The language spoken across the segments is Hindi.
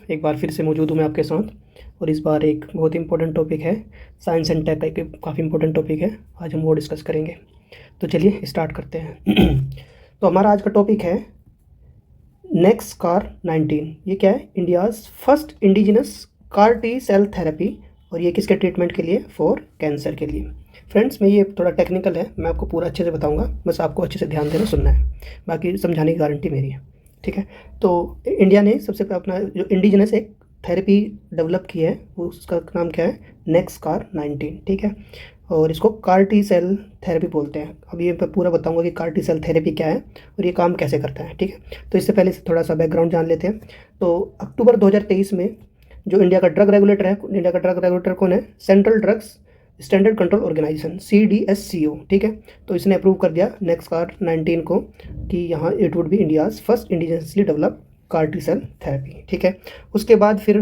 एक बार फिर से मौजूद हूँ मैं आपके साथ। और इस बार एक बहुत इंपॉर्टेंट टॉपिक है, साइंस एंड टेक का एक काफ़ी इंपॉर्टेंट टॉपिक है। आज हम वो डिस्कस करेंगे। तो चलिए स्टार्ट करते हैं। तो हमारा आज का टॉपिक है NexCAR19। ये क्या है? India's first indigenous CAR T cell therapy. और ये किसके ट्रीटमेंट के लिए? फॉर कैंसर के लिए। फ्रेंड्स, मैं ये थोड़ा टेक्निकल है, मैं आपको पूरा अच्छे से बताऊंगा, बस आपको अच्छे से ध्यान देना, सुनना है, बाकी समझाने की गारंटी मेरी है। ठीक है। तो इंडिया ने सबसे पहले अपना जो इंडिजिनस एक थेरेपी डेवलप की है, उसका नाम क्या है? NexCAR19। ठीक है। और इसको कार टी सेल थेरेपी बोलते हैं। अब ये मैं पूरा बताऊंगा कि कार टी सेल थेरेपी क्या है और ये काम कैसे करता है। ठीक है। तो इससे पहले थोड़ा सा बैकग्राउंड जान लेते हैं। तो अक्टूबर 2023 में जो इंडिया का ड्रग रेगुलेटर है, इंडिया का ड्रग रेगुलेटर कौन है? Central drugs standard control organisation, CDSCO। ठीक है। तो इसने अप्रूव कर दिया NexCAR19 को कि यहाँ it would be India's first indigenously develop CAR T cell therapy. ठीक है। उसके बाद फिर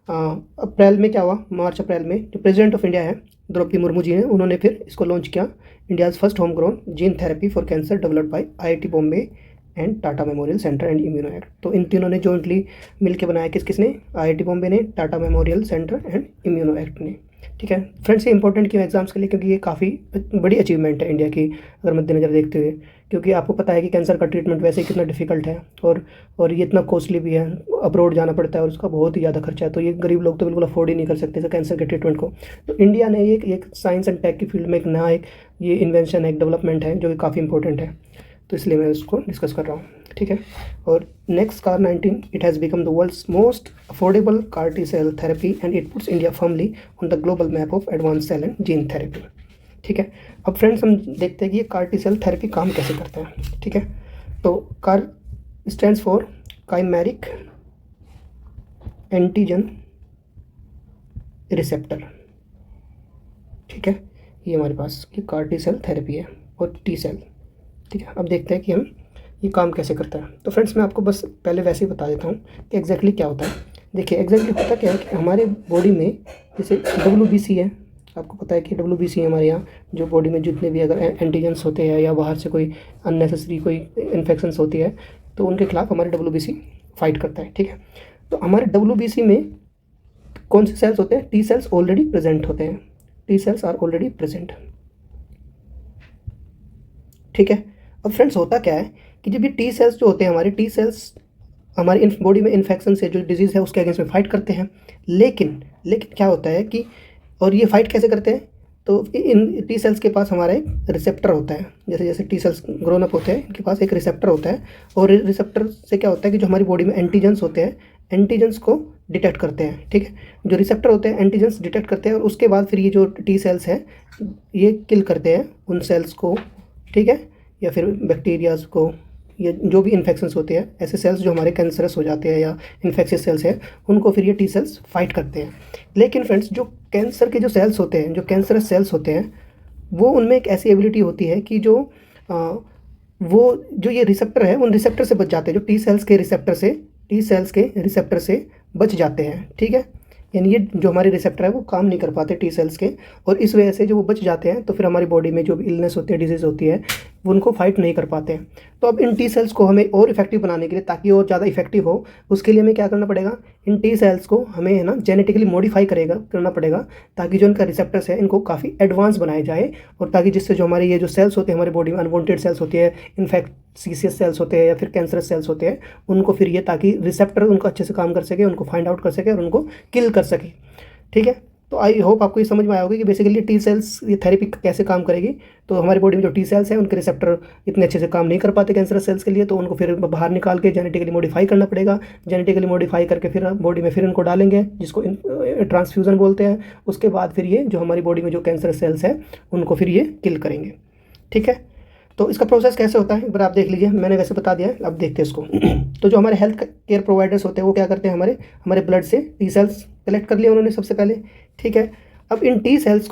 अप्रैल में क्या हुआ? मार्च अप्रैल में जो प्रेसिडेंट ऑफ इंडिया है द्रौपदी मुर्मू जी ने, उन्होंने फिर इसको लॉन्च किया, India's first home grown gene therapy for cancer developed by IIT Bombay and Tata memorial centre and immuno act. तो इन तीनों ने जॉइंटली मिलकर बनाया। किसने? IIT बॉम्बे ने, Tata memorial centre and immuno act ने। ठीक है फ्रेंड्स, ये इंपॉर्टेंट क्यों एग्जाम्स के लिए? क्योंकि ये काफ़ी बड़ी अचीवमेंट है इंडिया की, अगर मद्देनजर देखते हुए। क्योंकि आपको पता है कि कैंसर का ट्रीटमेंट वैसे ही कितना डिफिकल्ट है, और ये इतना कॉस्टली भी है, अब्रॉड जाना पड़ता है और उसका बहुत ही ज़्यादा खर्चा है। तो ये गरीब लोग तो बिल्कुल अफोर्ड ही नहीं कर सकते इस कैंसर के ट्रीटमेंट को। तो इंडिया ने एक साइंस एंड टेक की फील्ड में एक नया ये इन्वेंशन है, एक डेवलपमेंट है जो कि काफ़ी इंपॉर्टेंट है। तो इसलिए मैं उसको डिस्कस कर रहा हूँ। ठीक है। और NexCAR19 it has become the world's most affordable CAR T cell therapy and it puts India firmly on the global map of advance cell and gene therapy. ठीक है। अब फ्रेंड्स, हम देखते हैं कि ये कार टी सेल थेरेपी काम कैसे करता है। ठीक है। तो car stands for chimeric antigen receptor. ठीक है। ये हमारे पास ये कार टी सेल थेरेपी है और टी सेल। ठीक है। अब देखते हैं कि हम ये काम कैसे करता है। तो फ्रेंड्स, मैं आपको बस पहले वैसे ही बता देता हूँ कि एग्जैक्टली क्या होता है। देखिए एग्जैक्टली होता क्या है कि हमारे बॉडी में जैसे WBC है, आपको पता है कि WBC है हमारे यहाँ, जो बॉडी में जितने भी अगर एंटीजेंस होते हैं या बाहर से कोई अननेसेसरी कोई इन्फेक्शंस होती है तो उनके खिलाफ हमारे WBC फाइट करता है। ठीक है। तो हमारे WBC में कौन से सेल्स होते हैं? टी सेल्स ऑलरेडी प्रेजेंट होते हैं। T cells are already present. ठीक है। अब फ्रेंड्स, होता क्या है कि जब ये टी सेल्स जो होते हैं, हमारे टी सेल्स हमारी बॉडी में इन्फेक्शन से जो डिजीज़ है उसके अगेंस्ट में फाइट करते हैं। लेकिन क्या होता है कि, और ये फाइट कैसे करते हैं? तो इन टी सेल्स के पास हमारा एक रिसेप्टर होता है। जैसे जैसे टी सेल्स ग्रोन अप होते हैं, इनके पास एक रिसेप्टर होता है। और रिसेप्टर से क्या होता है कि जो हमारी बॉडी में एंटीजेंस होते हैं, एंटीजेंस को डिटेक्ट करते हैं। ठीक है। जो रिसेप्टर होते हैं एंटीजेंस डिटेक्ट करते हैं और उसके बाद फिर ये जो टी सेल्स है ये किल करते हैं उन सेल्स को। ठीक है। या फिर बैक्टीरियाज को, या जो भी इन्फेक्शंस होते हैं, ऐसे सेल्स जो हमारे कैंसरस हो जाते हैं या इन्फेक्शियस सेल्स हैं, उनको फिर ये टी सेल्स फाइट करते हैं। लेकिन फ्रेंड्स, जो कैंसर के जो सेल्स होते हैं, जो कैंसरस सेल्स होते हैं, वो उनमें एक ऐसी एबिलिटी होती है कि वो जो ये रिसेप्टर है उन रिसेप्टर से बच जाते हैं, जो टी सेल्स के रिसेप्टर से बच जाते हैं। ठीक है। यानी ये जो हमारे रिसेप्टर है वो काम नहीं कर पाते टी सेल्स के, और इस वजह से जो वो बच जाते हैं तो फिर हमारी बॉडी में जो भी इलनेस होती है, डिजीज़ होती है, वो उनको फाइट नहीं कर पाते हैं। तो अब इन टी सेल्स को हमें और इफेक्टिव बनाने के लिए, ताकि और ज़्यादा इफेक्टिव हो, उसके लिए हमें क्या करना पड़ेगा? इन टी सेल्स को हमें है ना जेनेटिकली मॉडिफाई करना पड़ेगा, ताकि जो इनका रिसेप्टर्स है इनको काफ़ी एडवांस बनाए जाए, और ताकि जिससे जो हमारे ये जो सेल्स होते हैं हमारी बॉडी में, अनवांटेड सेल्स होती है, इन्फेक्शियस सेल्स होते हैं या फिर कैंसरस सेल्स होते हैं, उनको फिर ये, ताकि रिसेप्टर उनको अच्छे से काम कर सके, उनको फाइंड आउट कर सके और उनको किल कर सके। ठीक है। तो आई होप आपको ये समझ में आया होगा कि बेसिकली टी सेल्स ये थेरेपी कैसे काम करेगी। तो हमारी बॉडी में जो टी सेल्स हैं उनके रिसेप्टर इतने अच्छे से काम नहीं कर पाते कैंसर सेल्स के लिए, तो उनको फिर बाहर निकाल के जेनेटिकली मॉडिफाई करना पड़ेगा। जेनेटिकली मॉडिफाई करके फिर बॉडी में फिर इनको डालेंगे, जिसको ट्रांसफ्यूज़न बोलते हैं। उसके बाद फिर ये जो हमारी बॉडी में जो कैंसर सेल्स हैं उनको फिर ये किल करेंगे। ठीक है। तो इसका प्रोसेस कैसे होता है एक बार आप देख लीजिए, मैंने वैसे बता दिया है, अब देखते हैं इसको। तो जो हमारे हेल्थ केयर प्रोवाइडर्स होते हैं वो क्या करते हैं, हमारे ब्लड से टी सेल्स कलेक्ट कर लिया उन्होंने सबसे पहले। ठीक है। अब इन टी सेल्स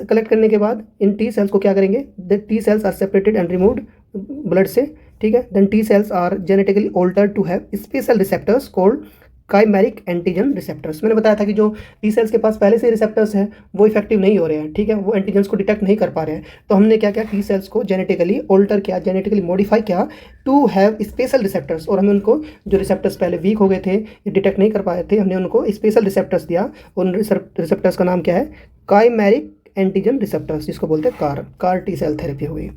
कलेक्ट करने के बाद इन टी सेल्स को क्या करेंगे? The T cells are separated and removed blood से। ठीक है। Then T cells are genetically altered to have special receptors called chimeric antigen receptors. मैंने बताया था कि जो टी सेल्स के पास पहले से रिसेप्टर्स हैं वो इफेक्टिव नहीं हो रहे हैं, ठीक है, वो एंटीजन्स को डिटेक्ट नहीं कर पा रहे हैं। तो हमने क्या किया, टी सेल्स को जेनेटिकली ऑल्टर किया, जेनेटिकली मॉडिफाई किया टू हैव स्पेशल रिसेप्टर्स। और हमें उनको जो रिसेप्टर्स पहले वीक हो गए थे, डिटेक्ट नहीं कर पाए थे, हमने उनको स्पेशल रिसेप्टर्स दिया। उन रिसेप्टर्स का नाम क्या है, काइमेरिक एंटीजन रिसेप्टर्स, जिसको बोलते हैं कार टी सेल थेरेपी हो गई,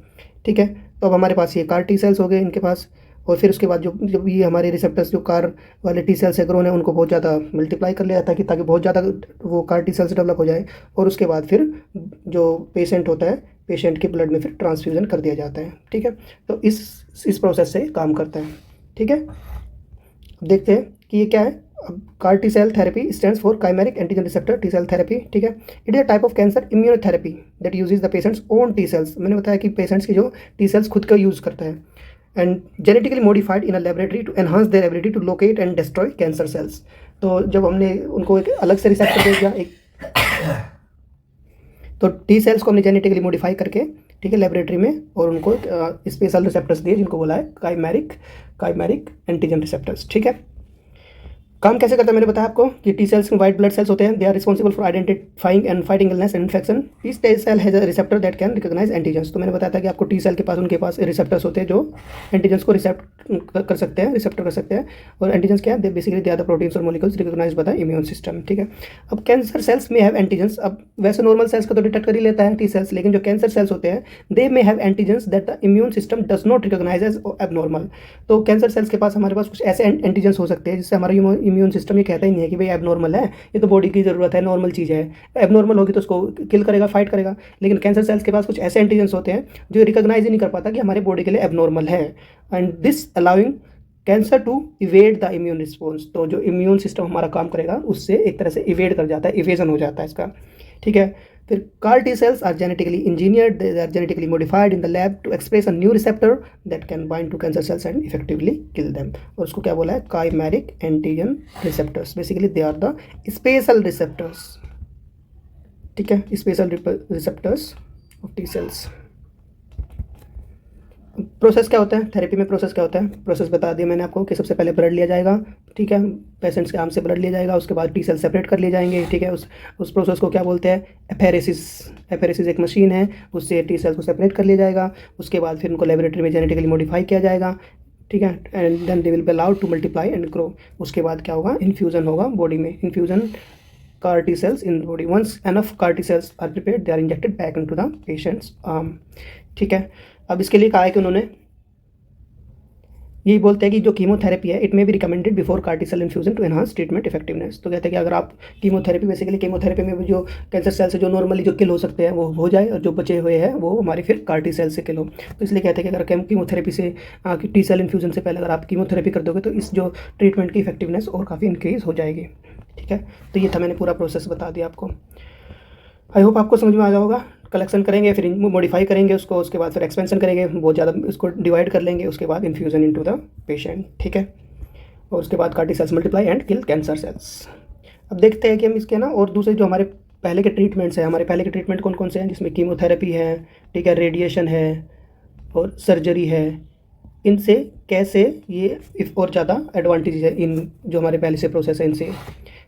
ठीक है। तो अब हमारे पास ये कार टी सेल्स हो गए इनके पास। और फिर उसके बाद जो ये हमारे रिसेप्टर्स जो कार वाले टी सेल्स से ग्रोन है उनको बहुत ज़्यादा मल्टीप्लाई कर लिया जाता है कि ताकि बहुत ज़्यादा वो कार टी सेल्स डेवलप हो जाए। और उसके बाद फिर जो पेशेंट होता है, पेशेंट के ब्लड में फिर ट्रांसफ्यूज़न कर दिया जाता है, ठीक है। तो इस प्रोसेस से काम करता है, ठीक है। अब देखते हैं कि ये क्या है। अब CAR T cell therapy stands for chimeric antigen receptor T cell therapy, ठीक है। It is a type of cancer immunotherapy that uses the patient's own T cells. मैंने बताया कि पेशेंट्स की जो टी सेल्स खुद का यूज़ करता है, and genetically modified in a laboratory to enhance their ability to locate and destroy cancer cells. तो जब हमने उनको एक अलग से रिसेप्टर दे दिया, एक तो टी सेल्स को हमने जेनेटिकली मॉडिफाई करके, ठीक है, लेबोरेटरी में, और उनको स्पेशल रिसेप्टर्स दिए जिनको बोला है काइमेरिक एंटीजन रिसेप्टर्स, ठीक है। काम कैसे करता है मैंने बताया आपको कि टी सेल्स में वाइट ब्लड सेल्स होते हैं, they are responsible for identifying and fighting illness and infection. Each T cell has a receptor that can recognise antigens. तो मैंने बताया था कि आपको टी सेल के पास उनके पास रिसेप्टर्स होते हैं जो एंटीजन्स को रिसेप्टर कर सकते हैं। और एंटीजन्स क्या है, they basically they are the proteins और molecules recognized by the immune system, ठीक है। अब कैंसर सेल्स में हैव एंटीजन्स। अब वैसे नॉर्मल सेल्स का तो डिटेक्ट कर ही लेता है टी सेल्स, लेकिन जो कैंसर सेल्स होते हैं they may have antigens that the immune system does not recognize as abnormal. तो कैंसर सेल्स के पास हमारे पास कुछ ऐसे एंटीजन्स हो सकते हैं जिससे हमारा इम्यून सिस्टम ये कहता नहीं है कि भाई एबनॉर्मल है, ये तो बॉडी की ज़रूरत है, नॉर्मल चीज़ है। एबनॉर्मल होगी तो उसको किल करेगा, फाइट करेगा। लेकिन कैंसर सेल्स के पास कुछ ऐसे एंटीजन्स होते हैं जो रिकॉग्नाइज ही नहीं कर पाता कि हमारे बॉडी के लिए एबनॉर्मल है, and this allowing cancer to evade the immune response. तो जो इम्यून सिस्टम हमारा काम करेगा उससे एक तरह से इवेड कर जाता है, इवेजन हो जाता है इसका, ठीक है। फिर CAR T cells are genetically engineered, they are genetically modified in the lab to express a new receptor that can bind to cancer cells and effectively kill them. और उसको क्या बोला है, chimeric antigen receptors. Basically they are the special receptors, ठीक है, special receptors of T cells. Process क्या होता है थेरेपी में, प्रोसेस क्या होता है, प्रोसेस बता दिया मैंने आपको कि सबसे पहले ब्लड लिया जाएगा, ठीक है, पेशेंट्स के आर्म से ब्लड लिया जाएगा, उसके बाद टी सेल सेपरेट कर लिए जाएंगे, ठीक है। उस प्रोसेस को क्या बोलते हैं, एफेरेसिस एक मशीन है, उससे टी सेल्स को सेपरेट कर लिया जाएगा। उसके बाद फिर उनको लेबोरेटरी में जेनेटिकली मॉडिफाई किया जाएगा, ठीक है, and then they will be allowed to multiply and grow. उसके बाद क्या होगा, इन्फ्यूज़न होगा बॉडी में, infusion car T cells in the body. Once enough car T cells are prepared, they are injected back into the patient's arm, ठीक है। अब इसके लिए कहा है कि उन्होंने यही बोलते हैं कि जो कीमोथेरेपी है it may be recommended before CAR T cell infusion to enhance treatment effectiveness. तो कहते हैं कि अगर आप कीमोथेरेपी, बेसिकली कीमोथेरेपी में भी जो कैंसर सेल से जो नॉर्मली जो किल हो सकते हैं वो हो जाए, और जो बचे हुए हैं वो हमारी फिर कार टी सेल से किल हो। तो इसलिए कहते हैं कि अगर कीमोथेरेपी से टी सेल इन्फ्यूजन से पहले अगर आप कीमोथेरेपी कर दोगे तो इस जो ट्रीटमेंट की इफेक्टिवनेस और काफ़ी इंक्रीज़ हो जाएगी, ठीक है। तो ये था, मैंने पूरा प्रोसेस बता दिया आपको। आई होप आपको समझ में आ गया होगा। कलेक्शन करेंगे, फिर मॉडिफाई करेंगे उसको, उसके बाद फिर एक्सपेंशन करेंगे, बहुत ज़्यादा उसको डिवाइड कर लेंगे, उसके बाद इन्फ्यूज़न इनटू द पेशेंट, ठीक है। और उसके बाद car T sales multiply and kill cancer cells. अब देखते हैं कि हम इसके ना और दूसरे जो हमारे पहले के ट्रीटमेंट्स हैं, हमारे पहले के ट्रीटमेंट कौन कौन से हैं, जिसमें कीमोथेरेपी है, ठीक है, रेडिएशन है और सर्जरी है। इनसे कैसे ये और ज़्यादा एडवांटेज है इन जो हमारे पहले से प्रोसेस है इनसे।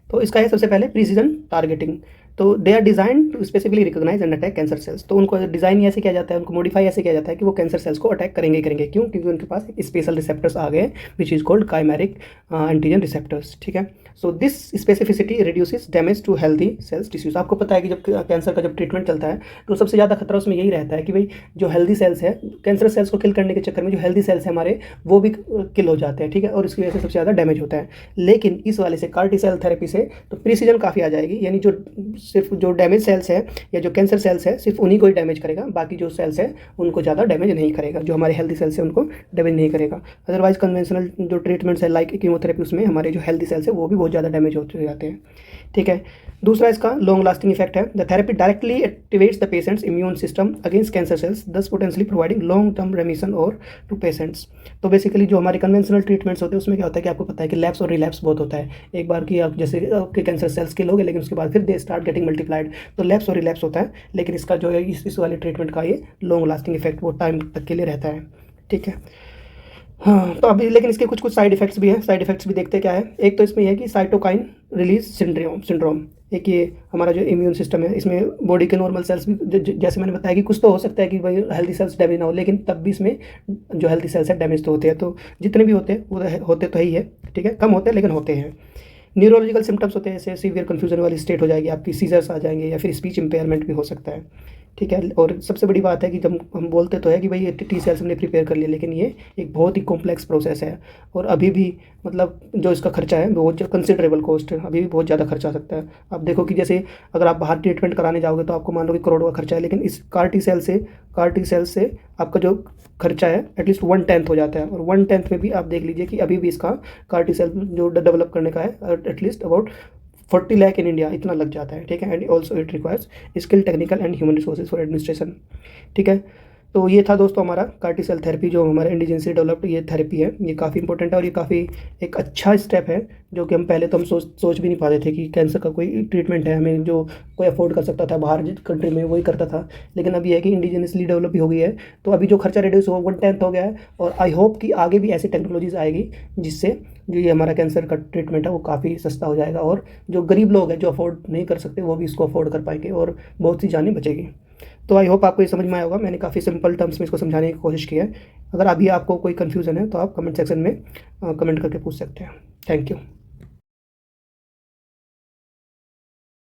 तो इसका है सबसे पहले प्रिसीजन टारगेटिंग। तो they are design to specifically recognise and attack cancer cells. तो उनको डिज़ाइन ऐसे किया जाता है, उनको मॉडिफाई ऐसे किया जाता है कि वो कैंसर सेल्स को अटैक करेंगे क्यों, क्योंकि उनके पास स्पेशल रिसेप्टर्स आ गए which is called chimeric antigen receptors, ठीक है। So this specificity reduces damage to healthy cells tissues. आपको पता है कि जब कैंसर का जब ट्रीटमेंट चलता है तो सबसे ज़्यादा खतरा उसमें यही रहता है कि भाई जो हेल्दी सेल्स है, कैंसर सेल्स को किल करने के चक्कर में जो हेल्दी सेल्स है हमारे वो भी किल हो जाते हैं, ठीक है, और इसकी वजह से सबसे ज़्यादा डैमेज होता है। लेकिन इस वाले से कार टी सेल थेरेपी से तो प्रिसीजन काफ़ी आ जाएगी, यानी जो सिर्फ जो डैमेज सेल्स है या जो कैंसर सेल्स है सिर्फ उन्हीं को ही डैमेज करेगा, बाकी जो सेल्स है उनको ज़्यादा डैमेज नहीं करेगा, जो हमारे हेल्दी सेल्स है उनको डैमेज नहीं करेगा। अदरवाइज कन्वेंशनल जो ट्रीटमेंट्स है लाइक कीमोथेरेपी, उसमें हमारे जो हेल्दी सेल्स है वो भी बहुत ज़्यादा डैमेज होते जाते हैं, ठीक है। दूसरा इसका लॉन्ग लास्टिंग इफेक्ट है। The therapy directly activates the patient's immune system against cancer cells, thus potentially providing long term remission और टू पेशेंट्स। तो बेसिकली जो हमारे कन्वेंशनल ट्रीटमेंट्स होते हैं उसमें क्या होता है कि आपको पता है कि लैप्स और रिलैप्स बहुत होता है। एक बार की आप जैसे आपके कैंसर सेल्स किल हो गए, लेकिन उसके बाद फिर दे स्टार्ट गेटिंग मल्टीप्लाइड, तो लैप्स और रिलैप्स होता है। लेकिन इसका जो है इस वाले ट्रीटमेंट का ये लॉन्ग लास्टिंग इफेक्ट वो टाइम तक के लिए रहता है, ठीक है। हाँ, तो अभी लेकिन इसके कुछ कुछ साइड इफ़ेक्ट्स भी हैं। साइड इफ़ेक्ट्स भी देखते हैं क्या है। एक तो इसमें ये है कि साइटोकाइन रिलीज़ सिंड्रोम एक ये हमारा जो इम्यून सिस्टम है, इसमें बॉडी के नॉर्मल सेल्स भी जैसे मैंने बताया कि कुछ तो हो सकता है कि भाई हेल्दी सेल्स डैमेज ना हो, लेकिन तब भी इसमें जो हेल्दी सेल्स है डैमेज तो होते हैं। तो जितने भी होते हैं वो होते तो ही है, ठीक है, कम होते हैं लेकिन होते हैं। न्यूरोलॉजिकल सिम्टम्स होते हैं, जैसे सीवियर कन्फ्यूजन वाली स्टेट हो जाएगी आपकी, सीजर्स आ जाएंगे या फिर स्पीच इम्पेयरमेंट भी हो सकता है, ठीक है। और सबसे बड़ी बात है कि जब हम बोलते तो है कि भाई ये टी सेल्स हमने प्रिपेयर कर लिया, लेकिन ये एक बहुत ही कॉम्प्लेक्स प्रोसेस है और अभी भी मतलब जो इसका खर्चा है बहुत कंसिडरेबल कॉस्ट है, अभी भी बहुत ज़्यादा खर्चा आ सकता है। आप देखो कि जैसे अगर आप बाहर ट्रीटमेंट कराने जाओगे तो आपको मान लो कि करोड़ों का खर्चा है, लेकिन इस कार टी सेल से आपका जो खर्चा है एटलीस्ट 1/10 हो जाता है। और 1/10 में भी आप देख लीजिए कि अभी भी इसका कार टी सेल जो डेवलप करने का है at least about 40 lakh in India इतना लग जाता है, ठीक है। And also it requires skill, technical and human resources for administration, ठीक है। तो ये था दोस्तों हमारा कार्टी सेल थेरेपी, जो हमारे इंडिजेंसली डेवलप्ड ये थेरेपी है, ये काफ़ी इंपॉर्टेंट है और ये काफ़ी एक अच्छा स्टेप है, जो कि हम पहले तो हम सोच भी नहीं पाते थे कि कैंसर का कोई ट्रीटमेंट है हमें जो कोई अफोर्ड कर सकता था, बाहर कंट्री में वही करता था। लेकिन अब ये है कि इंडिजिनसली डेवलप भी हो गई है, तो अभी जो खर्चा रिड्यूस हो 1/10 हो गया है। और आई होप कि आगे भी ऐसी टेक्नोलॉजीज आएगी जिससे जो ये हमारा कैंसर का ट्रीटमेंट है वो काफ़ी सस्ता हो जाएगा, और जो गरीब लोग हैं जो अफोर्ड नहीं कर सकते वो भी इसको अफोर्ड कर पाएंगे और बहुत सी जानें बचेगी। तो आई होप आपको ये समझ में आया होगा। मैंने काफ़ी सिंपल टर्म्स में इसको समझाने की कोशिश की है। अगर अभी आपको कोई कन्फ्यूज़न है तो आप कमेंट सेक्शन में कमेंट करके पूछ सकते हैं। Thank you.